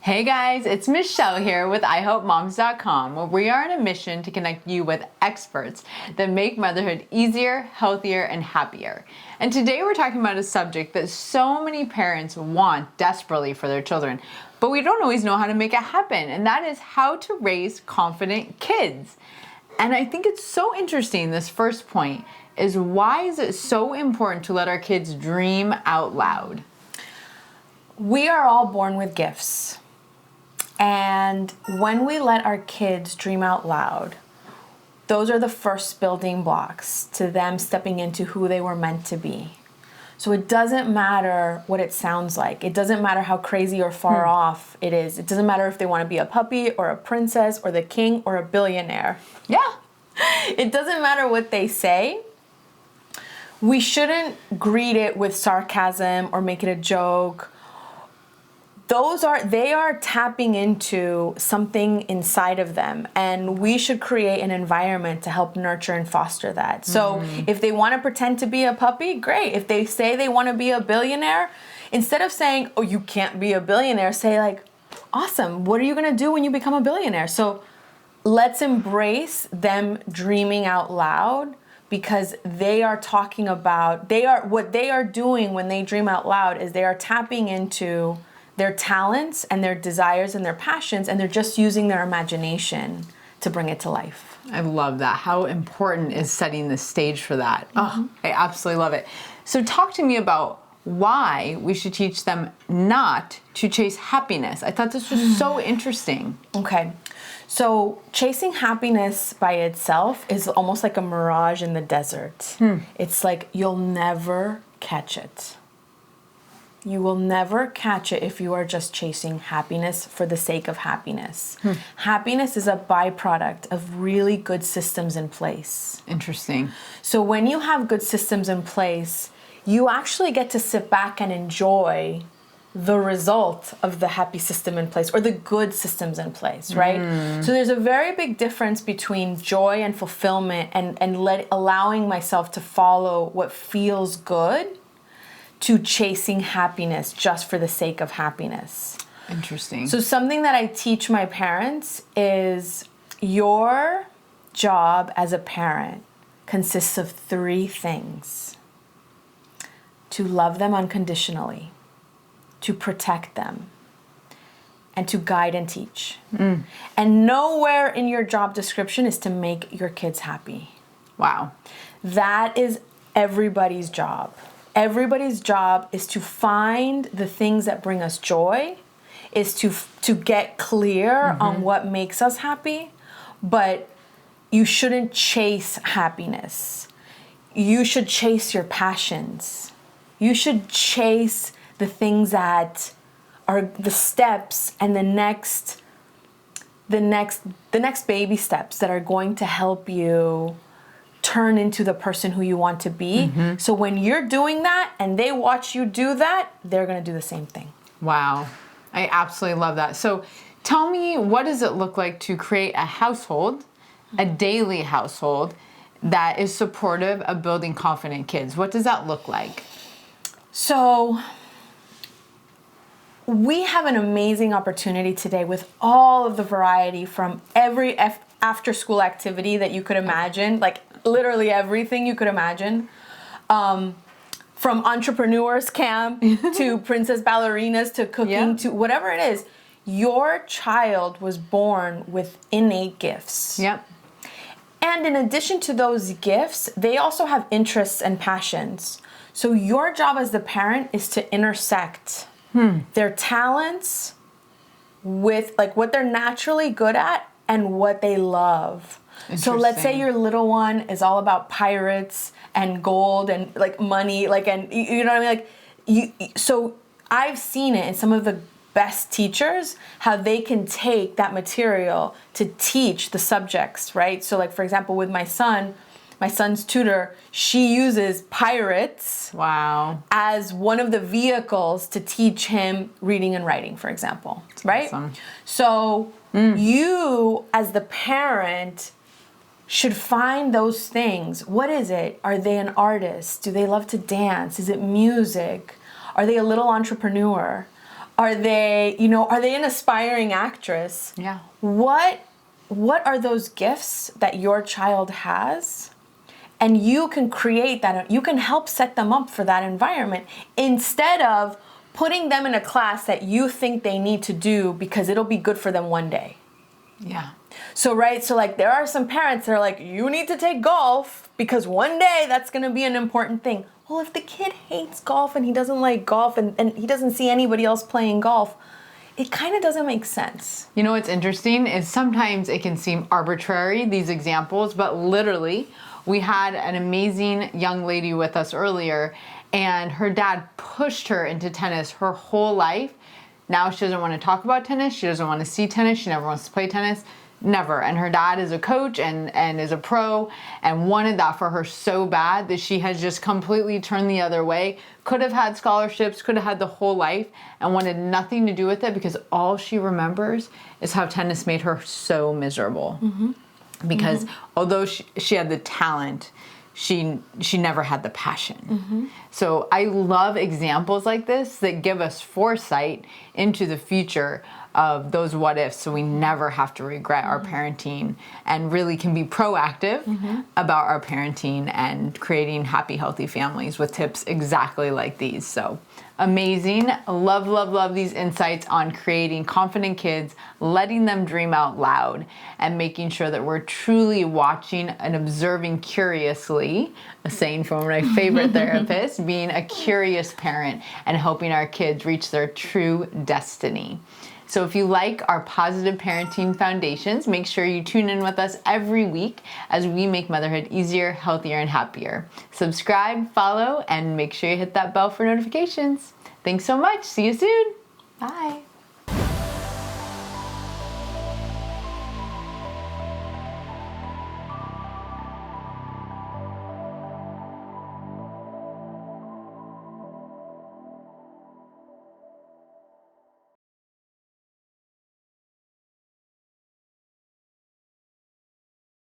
Hey guys, it's Michelle here with ihelpmoms.com, where we are on a mission to connect you with experts that make motherhood easier, healthier, and happier. And today we're talking about a subject that so many parents want desperately for their children, but we don't always know how to make it happen, and that is how to raise confident kids. And I think it's so interesting, this first point, is why is it so important to let our kids dream out loud? We are all born with gifts. And when we let our kids dream out loud, those are the first building blocks to them stepping into who they were meant to be. So it doesn't matter what it sounds like. It doesn't matter how crazy or far off it is. It doesn't matter if they want to be a puppy or a princess or the king or a billionaire. Yeah. It doesn't matter what they say. We shouldn't greet it with sarcasm or make it a joke. They are tapping into something inside of them, and we should create an environment to help nurture and foster that. So if they want to pretend to be a puppy, great. If they say they want to be a billionaire, instead of saying, oh, you can't be a billionaire, say like, awesome, what are you going to do when you become a billionaire? So let's embrace them dreaming out loud, because they are talking about, what they are doing when they dream out loud is they are tapping into their talents and their desires and their passions, and they're just using their imagination to bring it to life. I love that. How important is setting the stage for that? Oh, I absolutely love it. So talk to me about why we should teach them not to chase happiness. I thought this was so interesting. Okay. So chasing happiness by itself is almost like a mirage in the desert. It's like you'll never catch it. You will never catch it if you are just chasing happiness for the sake of happiness. Happiness is a byproduct of really good systems in place. Interesting. So when you have good systems in place, you actually get to sit back and enjoy the result of the happy system in place, or the good systems in place, right? So there's a very big difference between joy and fulfillment and allowing myself to follow what feels good, to chasing happiness just for the sake of happiness. Interesting. So something that I teach my parents is your job as a parent consists of 3 things: to love them unconditionally, to protect them, and to guide and teach. And nowhere in your job description is to make your kids happy. Wow. That is everybody's job. Everybody's job is to find the things that bring us joy, is to get clear on what makes us happy, but you shouldn't chase happiness. You should chase your passions. You should chase the things that are the steps and the next baby steps that are going to help you turn into the person who you want to be. So when you're doing that and they watch you do that, they're going to do the same thing. Wow. I absolutely love that. So tell me, what does it look like to create a household, a daily household, that is supportive of building confident kids? What does that look like? So we have an amazing opportunity today with all of the variety from every after school activity that you could imagine, like literally everything you could imagine, from entrepreneurs camp to princess ballerinas to cooking to whatever it is. Your child was born with innate gifts. Yep. And in addition to those gifts, they also have interests and passions. So your job as the parent is to intersect their talents with like what they're naturally good at and what they love. So let's say your little one is all about pirates and gold and like money, like, and you know what I mean? Like so I've seen it in some of the best teachers, how they can take that material to teach the subjects, right? So like, for example, with my son's tutor, she uses pirates as one of the vehicles to teach him reading and writing, for example, right? Awesome. So you, as the parent, should find those things. What is it? Are they an artist? Do they love to dance? Is it music? Are they a little entrepreneur? Are they, are they an aspiring actress? Yeah. What are those gifts that your child has? And you can create that, you can help set them up for that environment instead of putting them in a class that you think they need to do because it'll be good for them one day. Yeah. So, right, so like there are some parents that are like, you need to take golf because one day that's gonna be an important thing. Well, if the kid hates golf and he doesn't like golf and he doesn't see anybody else playing golf, it kind of doesn't make sense. You know what's interesting is sometimes it can seem arbitrary, these examples, but literally, we had an amazing young lady with us earlier, and her dad pushed her into tennis her whole life. Now she doesn't want to talk about tennis. She doesn't want to see tennis. She never wants to play tennis. Never. And her dad is a coach and is a pro and wanted that for her so bad that she has just completely turned the other way. Could have had scholarships, could have had the whole life, and wanted nothing to do with it because all she remembers is how tennis made her so miserable. Mm-hmm. Because although she had the talent, she never had the passion. Mm-hmm. So I love examples like this that give us foresight into the future of those what ifs, so we never have to regret our parenting and really can be proactive about our parenting and creating happy, healthy families with tips exactly like these. So amazing. Love, love, love these insights on creating confident kids, letting them dream out loud, and making sure that we're truly watching and observing curiously, a saying from my favorite therapist, being a curious parent and helping our kids reach their true destiny. So if you like our positive parenting foundations, make sure you tune in with us every week as we make motherhood easier, healthier, and happier. Subscribe, follow, and make sure you hit that bell for notifications. Thanks so much. See you soon. Bye.